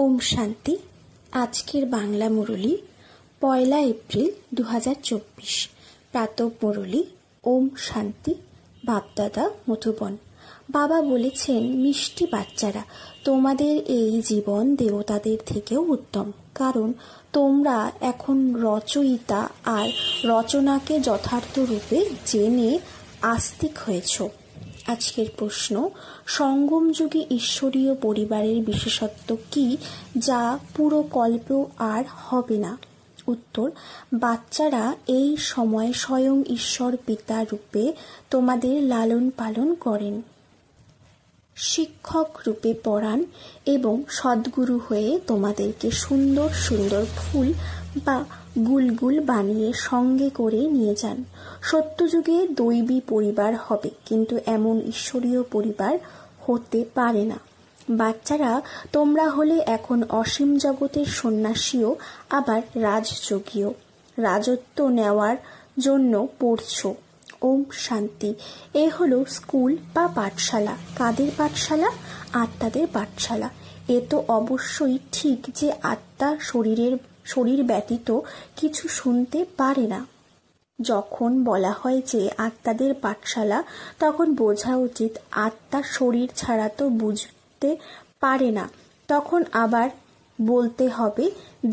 ওম শান্তি। আজকের বাংলা মুরলী 1 এপ্রিল 2024। প্রাতঃ মুরলী। ওম শান্তি। বাপদাদা মধুবন। বাবা বলেছেন, মিষ্টি বাচ্চারা, তোমাদের এই জীবন দেবতাদের থেকেও উত্তম, কারণ তোমরা এখন রচয়িতা আর রচনাকে যথার্থ রূপে জেনে আস্তিক হয়েছ। আজকের প্রশ্ন, সঙ্গম যুগে ঈশ্বরীয় পরিবারের বিশেষত্ব কি যা পুরো কল্প আর হবে না? উত্তর, বাচ্চারা এই সময় স্বয়ং ঈশ্বর পিতা রূপে তোমাদের লালন পালন করেন, শিক্ষক রূপে পড়ান এবং সদ্গুরু হয়ে তোমাদেরকে সুন্দর সুন্দর ফুল বা গুলগুল বানিয়ে সঙ্গে করে নিয়ে যান। সত্যযুগে দৈবী পরিবার হবে, কিন্তু এমন ঈশ্বরীয় পরিবার হতে পারে না। বাচ্চারা, তোমরা হলে এখন অসীম জগতের সন্ন্যাসীও আবার রাজযোগীও। রাজত্ব নেওয়ার জন্য পড়ছো। ওম শান্তি। এ হলো স্কুল বা পাঠশালা। কাদের পাঠশালা? আত্মাদের পাঠশালা। এ তো অবশ্যই ঠিক যে আত্মা শরীর ব্যতীত কিছু শুনতে পারে না। যখন বলা হয় যে আত্মাদের পাঠশালা, তখন বোঝা উচিত আত্মা শরীর ছাড়া তো বুঝতে পারে না। তখন আবার বলতে হবে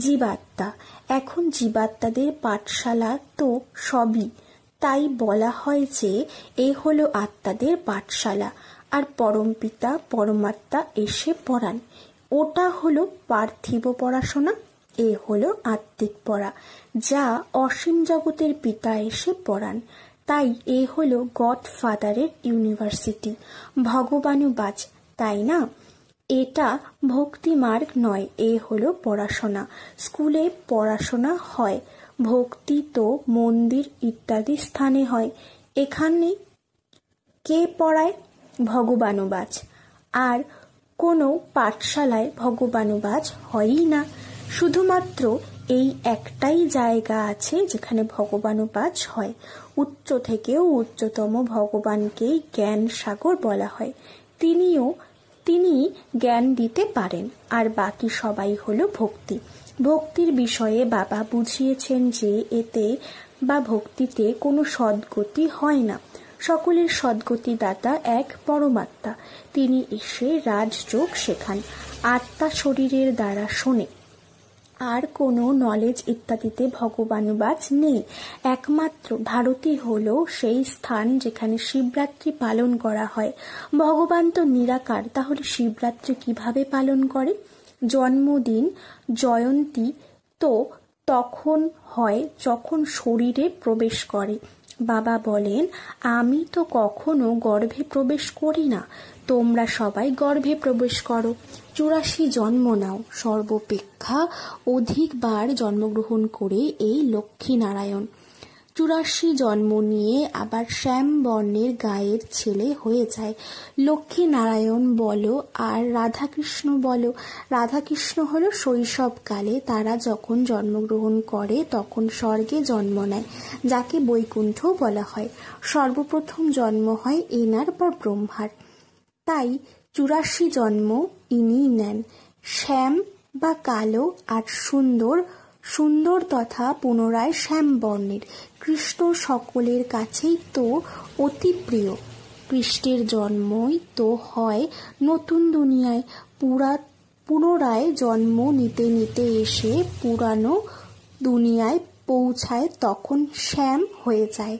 জীবাত্মা। এখন জীবাত্মাদের পাঠশালা তো সবই, তাই বলা হয় যে এ হলো আত্মাদের পাঠশালা, আর পরমপিতা পরমাত্মা এসে পড়ান। ওটা হলো পার্থিব পড়াশোনা, এ হলো আত্মিক পড়া, যা অসীম জগতের পিতা এসে পড়ান। তাই এ হলো গড ফাদারের ইউনিভার্সিটি, ভগবানুবাজ, তাই না? এটা ভক্তি মার্গ নয়, এ হলো পড়াশোনা। স্কুলে পড়াশোনা হয়, ভক্তি তো মন্দির ইত্যাদি স্থানে হয়। এখানে কে পড়ায়? ভগবানুবাজ। আর কোনো পাঠশালায় ভগবানুবাজ হয়ই না। শুধুমাত্র এই একটাই জায়গা আছে যেখানে ভগবানুবাজ হয়। উচ্চ থেকেও উচ্চতম ভগবানকেই জ্ঞান সাগর বলা হয়। তিনি জ্ঞান দিতে পারেন, আর বাকি সবাই হলো ভক্তি। ভক্তির বিষয়ে বাবা বুঝিয়েছেন যে এতে বা ভক্তিতে কোনো সদ্গতি হয় না। সকলের সদ্গতি দাতা এক পরমাত্মা। তিনি এসে রাজযোগ শেখান। আত্মা শরীরের দ্বারা শোনে। আর কোনো নলেজ ইত্যাদিতে ভগবানুবাজ নেই। একমাত্র ভারতই হলো সেই স্থান যেখানে শিবরাত্রি পালন করা হয়। ভগবান তো নিরাকার, তাহলে শিবরাত্রি কিভাবে পালন করে? জন্মদিন জয়ন্তী তো তখন হয় যখন শরীরে প্রবেশ করে। বাবা বলেন, আমি তো কখনো গর্ভে প্রবেশ করি না, তোমরা সবাই গর্ভে প্রবেশ করো। 84 জন্ম নাও। সর্বাপেক্ষা অধিকবার জন্মগ্রহণ করে এই লক্ষ্মী নারায়ণ 84 জন্ম নিয়ে আবার শ্যাম বর্ণের গায়ের ছেলে হয়ে যায়। লক্ষ্মী নারায়ণ বলো আর রাধাকৃষ্ণ বলো। রাধাকৃষ্ণ হলো শৈশবকালে, তারা যখন জন্মগ্রহণ করে তখন স্বর্গে জন্ম নেয়, যাকে বৈকুণ্ঠ বলা হয়। সর্বপ্রথম জন্ম হয় এনার বা ব্রহ্মার, তাই 84 জন্ম ইনিই নেন। শ্যাম বা কালো আর সুন্দর তথা পুনরায় শ্যাম বর্ণের। কৃষ্ণ সকলের কাছেই তো অতি প্রিয়। কৃষ্ণের জন্মই তো হয় নতুন দুনিয়ায়। পুনরায় জন্ম নিতে নিতে এসে পুরানো দুনিয়ায় পৌঁছায়, তখন শ্যাম হয়ে যায়।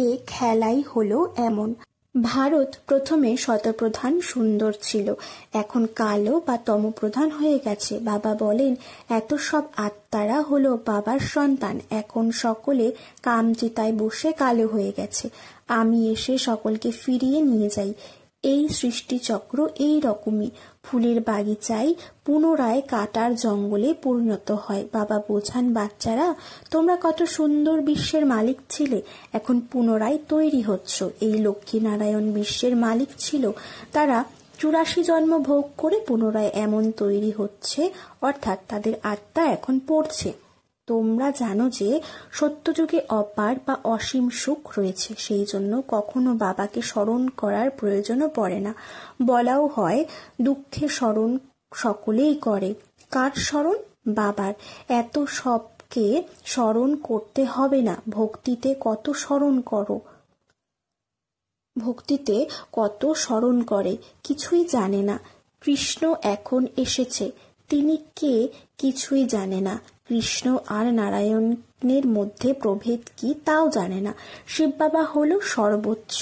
এ খেলাই হলো এমন। ভারত প্রথমে শতপ্রধান সুন্দর ছিল, এখন কালো বা তমপ্রধান হয়ে গেছে। বাবা বলেন, এত সব আত্মারা হলো বাবার সন্তান, এখন সকলে কামচিতায় বসে কালো হয়ে গেছে। আমি এসে সকলকে ফিরিয়ে নিয়ে যাই। এই সৃষ্টিচক্র এই রকমই, ফুলের বাগিচায় পুনরায় কাটার জঙ্গলে পরিণত হয়। বাবা বোঝান, বাচ্চারা, তোমরা কত সুন্দর বিশ্বের মালিক ছিলে, এখন পুনরায় তৈরি হচ্ছ। এই লক্ষ্মী নারায়ণ বিশ্বের মালিক ছিল, তারা 84 জন্ম ভোগ করে পুনরায় এমন তৈরি হচ্ছে, অর্থাৎ তাদের আত্মা এখন পড়ছে। তোমরা জানো যে সত্যযুগে অপার বা অসীম সুখ রয়েছে, সেই জন্য কখনো বাবাকে স্মরণ করার প্রয়োজনও পড়ে না। বলাও হয়, দুঃখে স্মরণ সকলেই করে। কার স্মরণ? বাবার। এত সবকে স্মরণ করতে হবে না, ভক্তিতে কত স্মরণ করো, ভক্তিতে কত স্মরণ করে, কিছুই জানে না। কৃষ্ণ এখন এসেছে, তিনি কে কিছুই জানে না। কৃষ্ণ আর নারায়ণের মধ্যে প্রভেদ কি তাও জানে না। শিব বাবা হলো সর্বোচ্চ,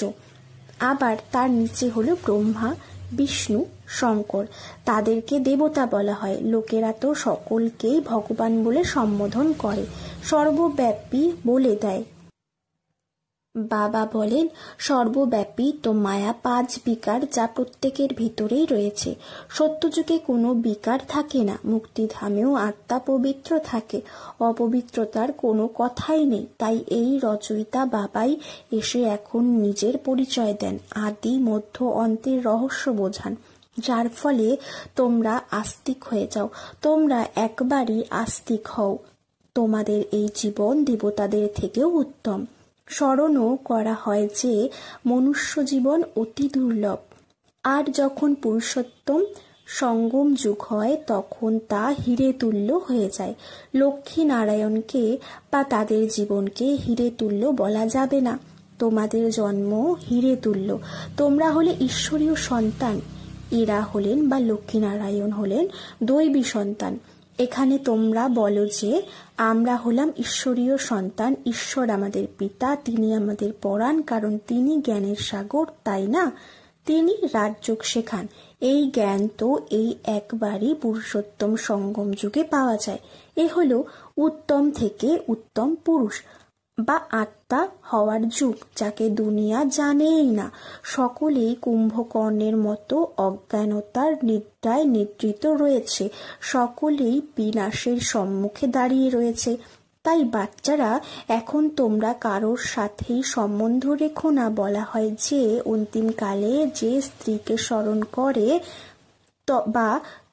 আবার তার নিচে হলো ব্রহ্মা, বিষ্ণু, শঙ্কর। তাদেরকে দেবতা বলা হয়। লোকেরা তো সকলকেই ভগবান বলে সম্বোধন করে, সর্বব্যাপী বলে দেয়। বাবা বলেন, সর্বব্যাপী তো মায়া 5 বিকার, যা প্রত্যেকের ভিতরেই রয়েছে। সত্যযুগে কোনো বিকার থাকে না, মুক্তিধামেও আত্মা পবিত্র থাকে, অপবিত্রতার কোনো কথাই নেই। তাই এই রচয়িতা বাবাই এসে এখন নিজের পরিচয় দেন, আদি মধ্য অন্তের রহস্য বোঝান, যার ফলে তোমরা আস্তিক হয়ে যাও। তোমরা একবারই আস্তিক হও, তোমাদের এই জীবন দেবতাদের থেকেও উত্তম। স্মরণও করা হয় যে মনুষ্য জীবন অতি দুর্লভ, আর যখন পুরুষোত্তম সঙ্গম যুগ হয় তখন তা হীরে তুল্য হয়ে যায়। লক্ষ্মী নারায়ণকে বা তাদের জীবনকে হীরে তুল্য বলা যাবে না। তোমাদের জন্ম হীরে তুল্য, তোমরা হলে ঈশ্বরীয় সন্তান, এরা হলেন বা লক্ষ্মীনারায়ণ হলেন দৈবী সন্তান। এখানে তোমরা বলো যে আমরা হলাম ঈশ্বরীয় সন্তান, ঈশ্বর আমাদের পিতা, তিনি আমাদের পরাণ, কারণ তিনি জ্ঞানের সাগর, তাই না? তিনি রাজযোগ শেখান। এই জ্ঞান তো এই একবারই পুরুষোত্তম সঙ্গম যুগে পাওয়া যায়। এ হলো উত্তম থেকে উত্তম পুরুষ বা আত্মা হওয়ার যুগ, যাকে দুনিয়া জানেই না। সকলেই কুম্ভকর্ণের মতো অজ্ঞানতার নিদ্রায় নিদ্রিত রয়েছে, সকলেই বিনাশের সম্মুখে দাঁড়িয়ে রয়েছে। তাই বাচ্চারা, এখন তোমরা কারোর সাথেই সম্বন্ধ রেখো না। বলা হয় যে অন্তিমকালে যে স্ত্রীকে স্মরণ করে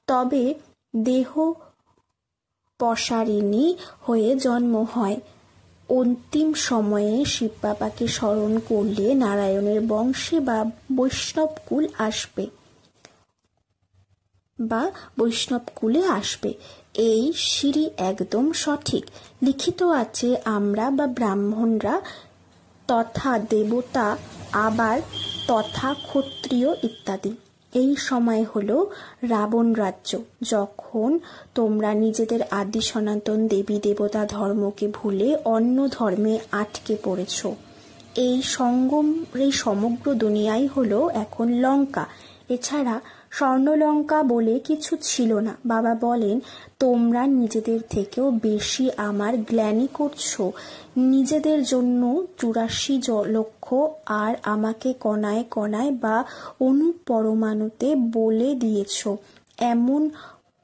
তবে দেহ পসারিণী হয়ে জন্ম হয়। অন্তিম সময়ে শিব বাবাকে স্মরণ করলে নারায়ণের বংশে বা বৈষ্ণবকুল আসবে বা বৈষ্ণবকুলে আসবে। এই সিঁড়ি একদম সঠিক। লিখিত আছে আমরা বা ব্রাহ্মণরা তথা দেবতা, আবার তথা ক্ষত্রিয় ইত্যাদি। এই সময় হলো রাবণ রাজ্য, যখন তোমরা নিজেদের আদি সনাতন দেবী দেবতা ধর্মকে ভুলে অন্য ধর্মে আটকে পড়েছ। এই সমগ্র দুনিয়াই হলো এখন লঙ্কা, এছাড়া স্বর্ণলঙ্কা বলে কিছু ছিল না। বাবা বলেন, তোমরা নিজেদের থেকেও বেশি আমার গ্লানি করছো, নিজেদের জন্য 84 লক্ষ আর আমাকে কণায় কণায় বা অনুপরমাণুতে বলে দিয়েছ। এমন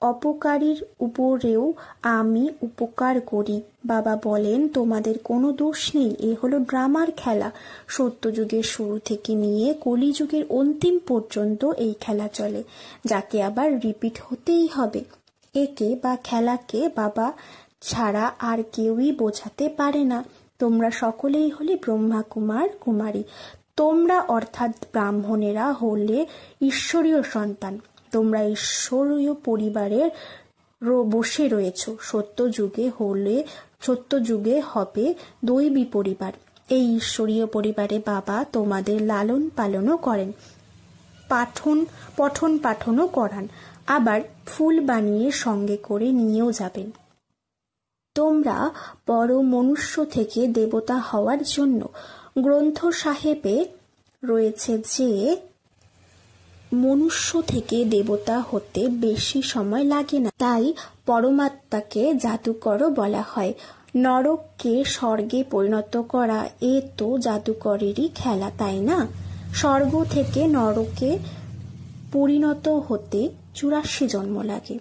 অপকারীর উপরেও আমি উপকার করি। বাবা বলেন, তোমাদের কোনো দোষ নেই, এ হলো ড্রামার খেলা। সত্যযুগের শুরু থেকে নিয়ে কলিযুগের অন্তিম পর্যন্ত এই খেলা চলে, যাকে আবার রিপিট হতেই হবে। একে বা খেলাকে বাবা ছাড়া আর কেউই বোঝাতে পারে না। তোমরা সকলেই হলে ব্রহ্মা কুমার কুমারী। তোমরা অর্থাৎ ব্রাহ্মণেরা হলে ঈশ্বরীয় সন্তান। তোমরা ঈশ্বরীয় পরিবারের বসে রয়েছ। সত্যযুগে হবে দৈবী পরিবার। এই ঈশ্বরীয় পরিবারে বাবা তোমাদের লালন পালনও করেন, পঠন পাঠনও করান, আবার ফুল বানিয়ে সঙ্গে করে নিয়েও যাবেন। তোমরা বড় মনুষ্য থেকে দেবতা হওয়ার জন্য গ্রন্থ সাহেবে রয়েছে যে মনুষ্য থেকে দেবতা হতে বেশি সময় লাগে না। তাই পরমাত্মাকে জাদুকরও বলা হয়। নরককে স্বর্গে পরিণত করা, এ তো জাদুকরেরই খেলা, তাই না? স্বর্গ থেকে নরকে পরিণত হতে 84 জন্ম লাগে।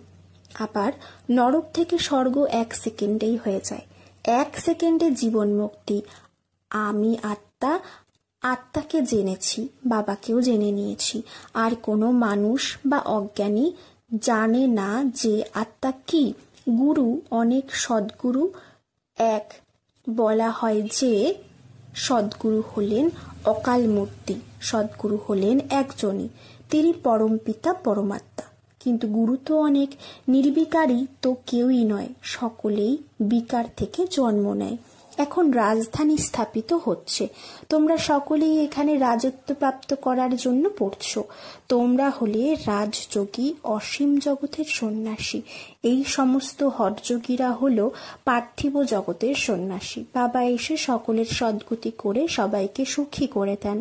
আবার নরক থেকে স্বর্গ 1 সেকেন্ডেই হয়ে যায়। 1 সেকেন্ডে জীবন মুক্তি। আমি আত্মাকে জেনেছি, বাবাকেও জেনে নিয়েছি। আর কোনো মানুষ বা অজ্ঞানী জানে না যে আত্মা কি। গুরু অনেক, সদ্গুরু এক। বলা হয় যে সদ্গুরু হলেন অকাল মূর্তি, সদ্গুরু হলেন একজনই, তিনি পরমপিতা পরমাত্মা। কিন্তু গুরু তো অনেক, নির্বিকারী তো কেউই নয়, সকলেই বিকার থেকে জন্ম নেয়। এখন রাজধানী স্থাপিত হচ্ছে, তোমরা সকলেই এখানে রাজত্ব প্রাপ্ত করার জন্য পড়ছ। তোমরা হলে রাজযোগী, অসীম জগতের সন্ন্যাসী। এই সমস্ত হঠযোগীরা হলো পার্থিব জগতের সন্ন্যাসী। বাবা এসে সকলের সদ্গতি করে সবাইকে সুখী করে দেন।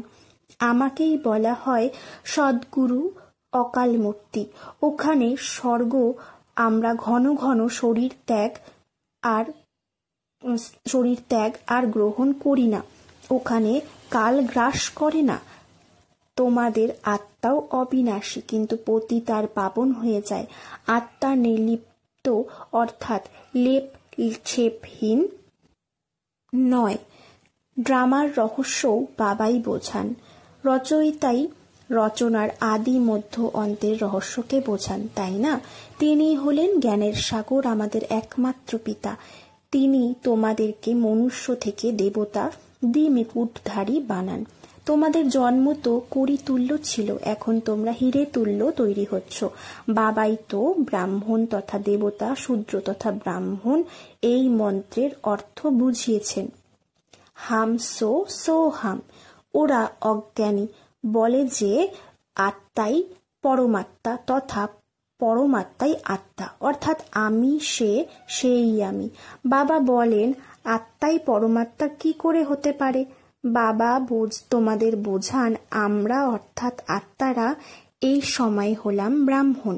আমাকেই বলা হয় সদ্গুরু অকাল মূর্তি। ওখানে স্বর্গ আমরা ঘন ঘন শরীর ত্যাগ আর গ্রহণ করি না, ওখানে কাল গ্রাস করে না। তোমাদের আত্মাও অবিনাশী, কিন্তু পতিত আর পাবন হয়ে যায়। আত্মা নির্লিপ্ত, অর্থাৎ লেপ ছেপহীন নয়। ড্রামার রহস্যও বাবাই বোঝান। রচয়িতাই রচনার আদি মধ্য অন্তের রহস্যকে বোঝান, তাই না? তিনি হলেন জ্ঞানের সাগর, আমাদের একমাত্র পিতা। তিনি তোমাদেরকে মনুষ্য থেকে দেবতা দ্বিমুকুটধারী বানান। তোমাদের জন্ম তো কড়ি তুল্য ছিল, এখন তোমরা হিরে তুল্য তৈরি হচ্ছ। বাবাই তো ব্রাহ্মণ তথা দেবতা, শূদ্র তথা ব্রাহ্মণ এই মন্ত্রের অর্থ বুঝিয়েছেন। হাম সো হাম। ওরা অজ্ঞানী, বলে যে আত্মাই পরমাত্মা তথা পরমাত্মাই আত্মা, অর্থাৎ আমি সেই আমি। বাবা বলেন আত্মাই পরমাত্মা কি করে হতে পারে? বাবা তোমাদের বোঝান আমরা অর্থাৎ আত্মারা এই সময় হলাম ব্রাহ্মণ,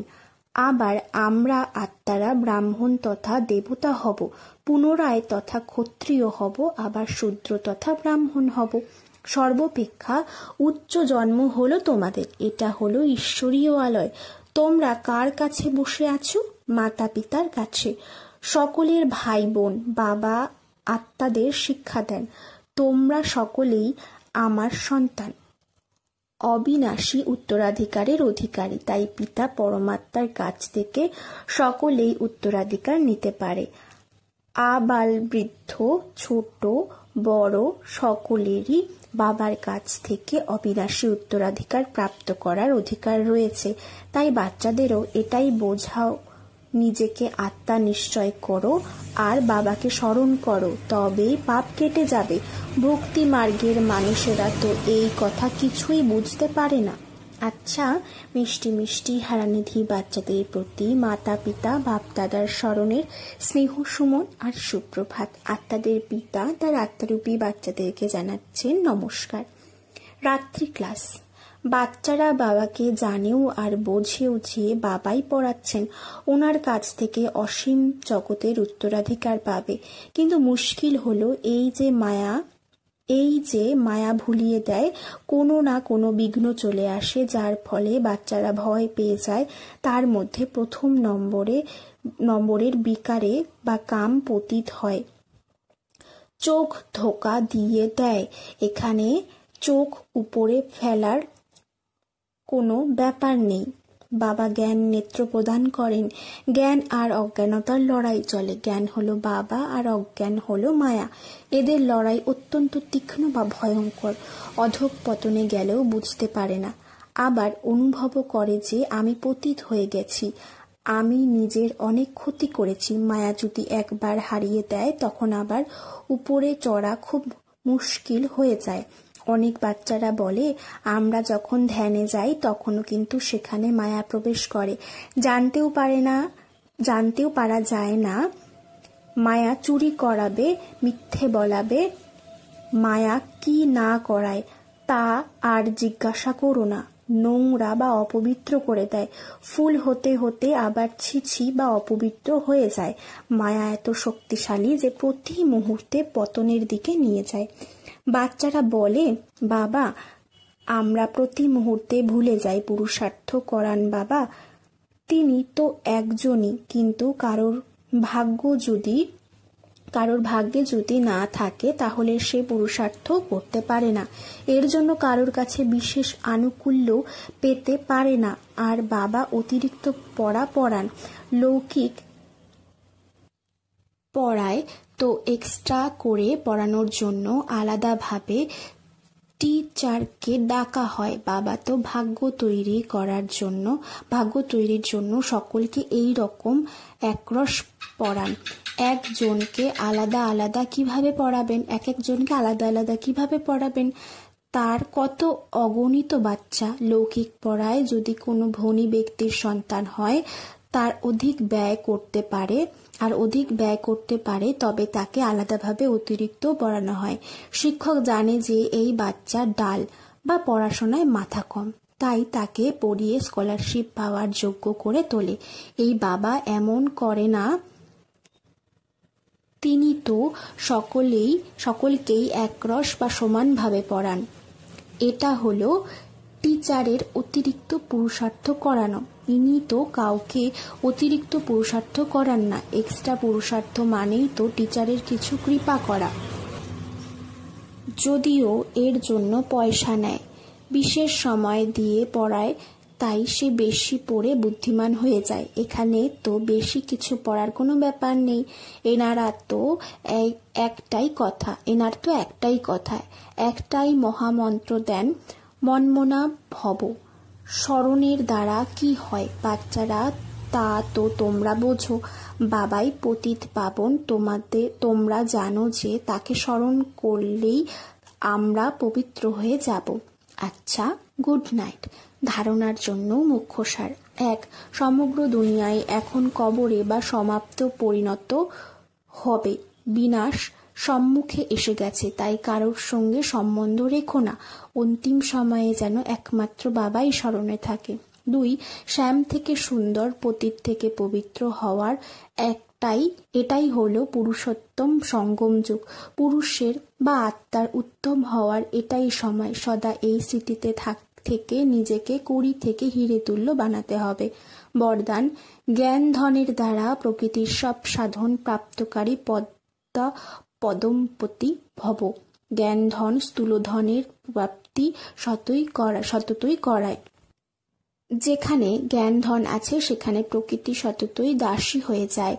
আবার আমরা আত্মারা ব্রাহ্মণ তথা দেবতা হব, পুনরায় তথা ক্ষত্রিয় হব, আবার শূদ্র তথা ব্রাহ্মণ হব। সর্বাপেক্ষা উচ্চ জন্ম হলো তোমাদের। এটা হলো ঈশ্বরীয় আলয়। তোমরা কার কাছে বসে আছো? মাতা পিতার কাছে। সকলের ভাই বোন। বাবা আত্মাদের শিক্ষা দেন, তোমরা সকলেই আমার সন্তান, অবিনাশী উত্তরাধিকারের অধিকারী। তাই পিতা পরমাত্মার কাছ থেকে সকলেই উত্তরাধিকার নিতে পারে। আবাল বৃদ্ধ, ছোট বড় সকলেরই বাবার কাছ থেকে অবিনাশী উত্তরাধিকার প্রাপ্ত করার অধিকার রয়েছে। তাই বাচ্চাদেরও এটাই বোঝাও, নিজেকে আত্মা নিশ্চয় করো আর বাবাকে স্মরণ করো, তবেই পাপ কেটে যাবে। ভক্তি মার্গের মানুষেরা তো এই কথা কিছুই বুঝতে পারে না। আচ্ছা, মিষ্টি মিষ্টি হারানিধি বাচ্চাদের প্রতি মাতা পিতা বাপ দাদার স্মরণের স্নেহ সুমন আর সুপ্রভাত। আত্মাদের পিতা তার আত্মারূপী বাচ্চাদেরকে জানাচ্ছেন নমস্কার। রাত্রি ক্লাস। বাচ্চারা বাবাকে জানেও আর বোঝেও যে বাবাই পড়াচ্ছেন, ওনার কাছ থেকে অসীম জগতের উত্তরাধিকার পাবে। কিন্তু মুশকিল হলো এই যে মায়া ভুলিয়ে দেয়, কোনো না কোনো বিঘ্ন চলে আসে, যার ফলে বাচ্চারা ভয় পেয়ে যায়। তার মধ্যে প্রথম নম্বরের বিকারে বা কাম পতিত হয়, চোখ ধোকা দিয়ে দেয়। এখানে চোখ উপরে ফেলার কোনো ব্যাপার নেই। বাবা জ্ঞান নেত্র প্রদান করেন। জ্ঞান আর অজ্ঞানতার লড়াই চলে। জ্ঞান হলো বাবা আর অজ্ঞান হলো মায়া। এদের লড়াই অত্যন্ত তীক্ষ্ণ বা ভয়ঙ্কর। অধঃপতনে গেলেও বুঝতে পারে না, আবার অনুভবও করে যে আমি পতিত হয়ে গেছি, আমি নিজের অনেক ক্ষতি করেছি। মায়া যদি একবার হারিয়ে দেয় তখন আবার উপরে চড়া খুব মুশকিল হয়ে যায়। অনেক বাচ্চারা বলে আমরা যখন ধ্যানে যাই তখনও কিন্তু সেখানে মায়া প্রবেশ করে। জানতেও পারা যায় না। মায়া চুরি করাবে, মিথ্যে বলাবে, মায়া কি না করায় তা আর জিজ্ঞাসা করো না। নোংরা বা অপবিত্র করে দেয়। ফুল হতে হতে আবার ছিছি বা অপবিত্র হয়ে যায়। মায়া এত শক্তিশালী যে প্রতি মুহূর্তে পতনের দিকে নিয়ে যায়। বাচ্চারা বলে বাবা আমরা প্রতি মুহূর্তে ভুলে যাই পুরুষার্থ করান বাবা। তিনি তো একজনই, কিন্তু কারোর ভাগ্যে যদি না থাকে তাহলে সে পুরুষার্থ করতে পারে না। এর জন্য কারোর কাছে বিশেষ আনুকূল্য পেতে পারে না। আর বাবা অতিরিক্ত পড়া পড়ান, লৌকিক পড়ায় তো এক্সট্রা করে পড়ানোর জন্য আলাদাভাবে টিচারকে ডাকা হয় বাবা তো ভাগ্য তৈরির জন্য সকলকে এই রকম একরস পড়ান। একজনকে আলাদা আলাদা কিভাবে পড়াবেন, একজনকে আলাদা আলাদা কিভাবে পড়াবেন? তার কত অগণিত বাচ্চা লৌকিক পড়ায় যদি কোনো ধনী ব্যক্তির সন্তান হয় তার অধিক ব্যয় করতে পারে তবে তাকে আলাদাভাবে অতিরিক্ত পড়ানো হয়। শিক্ষক জানে যে এই বাচ্চা ডাল বা পড়াশোনায় মাথা কম, তাই তাকে পড়িয়ে স্কলারশিপ পাওয়ার যোগ্য করে তোলে। এই বাবা এমন করে না, তিনি তো সকলকেই একরস বা সমানভাবে পড়ান। এটা হলো টিচারের অতিরিক্ত পুরুষার্থ করানো। ইনি তো কাউকে অতিরিক্ত পুরুষার্থ করান না। এক্সট্রা পুরুষার্থ মানেই তো টিচারের কিছু কৃপা করা, যদিও এর জন্য পয়সা নেয়। বিশেষ সময় দিয়ে পড়ায়, তাই সে বেশি পড়ে বুদ্ধিমান হয়ে যায়। এখানে তো বেশি কিছু পড়ার কোনো ব্যাপার নেই। এনার তো একটাই কথা, একটাই মহামন্ত্র দেন, মনমনা ভব। স্মরণের দ্বারা কি হয় বাচ্চারা, তা তো তোমরা বোঝো। বাবাই পতিত পাবন, তোমরা জানো যে তাকে স্মরণ করলেই আমরা পবিত্র হয়ে যাব। আচ্ছা, গুড নাইট। ধারণার জন্য মুখ্যসার। 1. সমগ্র দুনিয়ায় এখন কবরে বা সমাপ্ত পরিণত হবে, বিনাশ সম্মুখে এসে গেছে, তাই কারোর সঙ্গে সম্বন্ধ রেখো না। অন্তিম সময়ে যেন একমাত্র বাবাই স্মরণে থাকে। 2. শ্যাম থেকে সুন্দর, পতিত থেকে পবিত্র হওয়ার এটাই হলো পুরুষোত্তম সঙ্গম যুগ। পুরুষের বা আত্মার উত্তম হওয়ার এটাই সময়। সদা এই স্মৃতিতে থেকে নিজেকে কড়ি থেকে হিরে তুল্য বানাতে হবে। বরদান: জ্ঞান ধনের দ্বারা প্রকৃতির সব সাধন প্রাপ্তকারী পদমপতি ভব। জ্ঞান ধন স্থূলধনের প্রাপ্তি সততই করায়। যেখানে জ্ঞান ধন আছে সেখানে প্রকৃতি সততই দাসী হয়ে যায়।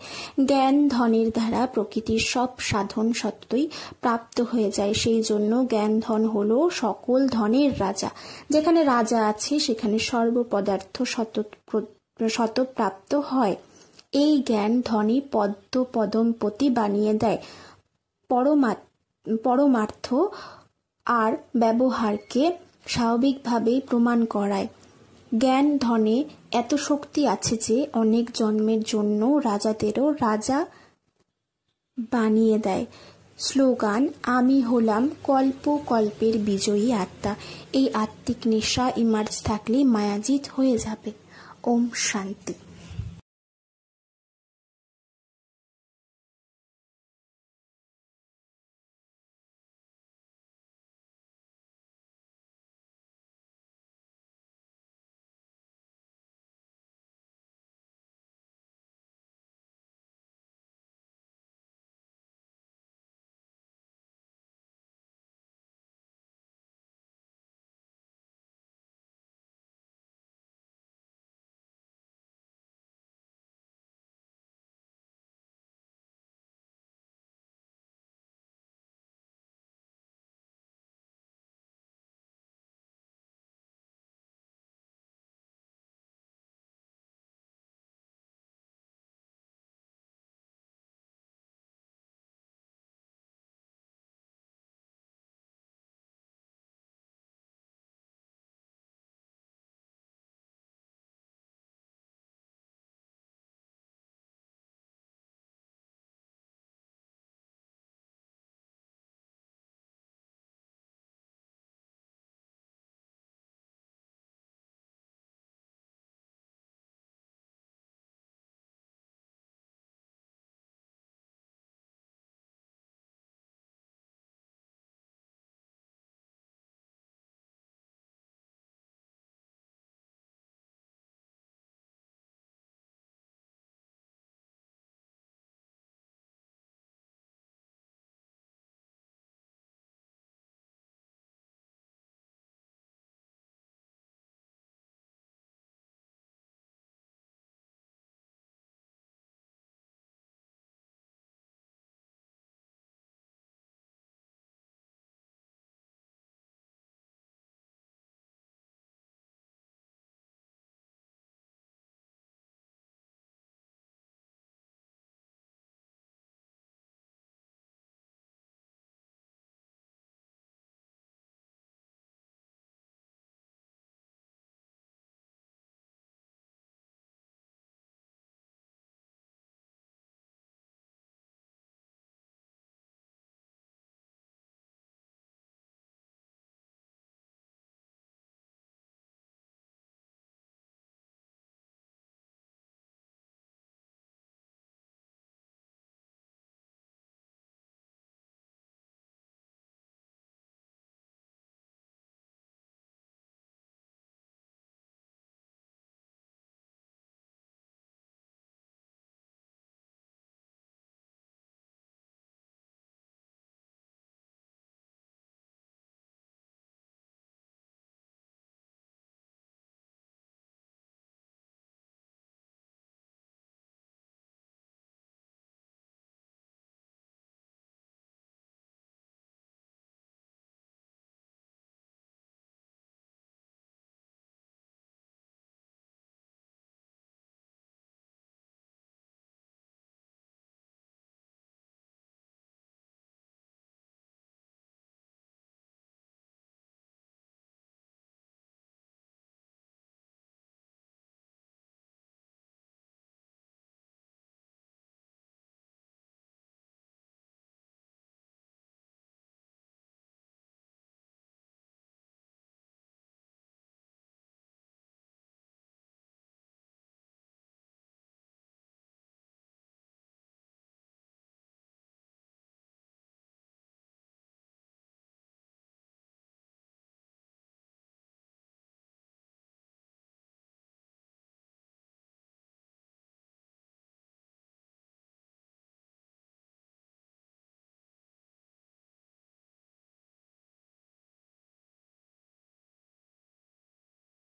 জ্ঞান ধনের দ্বারা প্রকৃতির সব সাধন সততই প্রাপ্ত হয়ে যায়। সেই জন্য জ্ঞান ধন হলো সকল ধনের রাজা। যেখানে রাজা আছে সেখানে সর্বপদার্থ শতপ্রাপ্ত হয়। এই জ্ঞান ধনই পদমপতি বানিয়ে দেয়। পরমার্থ আর ব্যবহারকে স্বাভাবিকভাবেই প্রমাণ করায়। জ্ঞান ধনে এত শক্তি আছে যে অনেক জন্মের জন্য রাজাদেরও রাজা বানিয়ে দেয়। স্লোগান: আমি হলাম কল্পের বিজয়ী আত্মা। এই আত্মিক নেশা ইমার্জ থাকলে মায়াজিত হয়ে যাবে। ওম শান্তি।